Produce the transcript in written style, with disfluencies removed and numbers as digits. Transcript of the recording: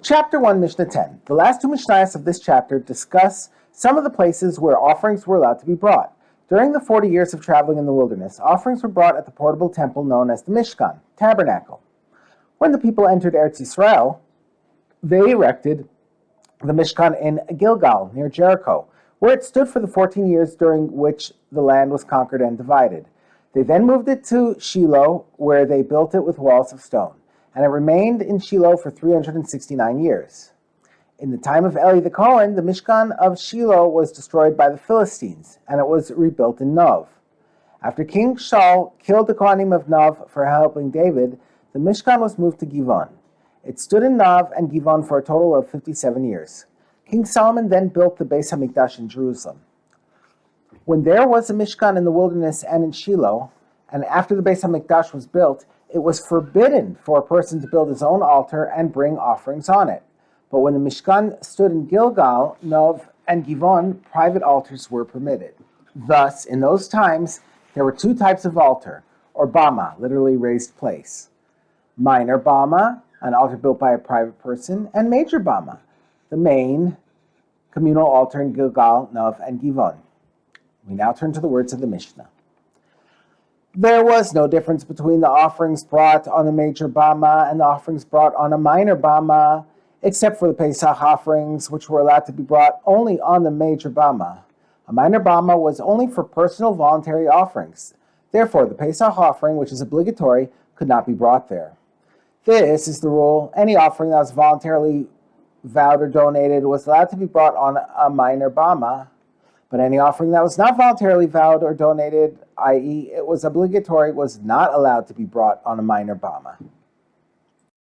Chapter 1, Mishnah 10. The last two Mishnayos of this chapter discuss some of the places where offerings were allowed to be brought. During the 40 years of traveling in the wilderness, offerings were brought at the portable temple known as the Mishkan, tabernacle. When the people entered Eretz Yisrael, they erected the Mishkan in Gilgal, near Jericho, where it stood for the 14 years during which the land was conquered and divided. They then moved it to Shiloh, where they built it with walls of stone, and it remained in Shiloh for 369 years. In the time of Eli the Kohen, the Mishkan of Shiloh was destroyed by the Philistines, and it was rebuilt in Nov. After King Shaul killed the Kohanim of Nov for helping David, the Mishkan was moved to Givon. It stood in Nov and Givon for a total of 57 years. King Solomon then built the Beis HaMikdash in Jerusalem. When there was a Mishkan in the wilderness and in Shiloh, and after the Beis HaMikdash was built, it was forbidden for a person to build his own altar and bring offerings on it. But when the Mishkan stood in Gilgal, Nov, and Givon, private altars were permitted. Thus, in those times, there were two types of altar, or bama, literally raised place. Minor bama, an altar built by a private person, and major bama, the main communal altar in Gilgal, Nov, and Givon. We now turn to the words of the Mishnah. There was no difference between the offerings brought on the major bama and the offerings brought on a minor bama, except for the Pesach offerings, which were allowed to be brought only on the major bama. A minor bama was only for personal voluntary offerings. Therefore, the Pesach offering, which is obligatory, could not be brought there. This is the rule. Any offering that was voluntarily vowed or donated was allowed to be brought on a minor bama, but any offering that was not voluntarily vowed or donated, i.e. it was obligatory, was not allowed to be brought on a minor bama.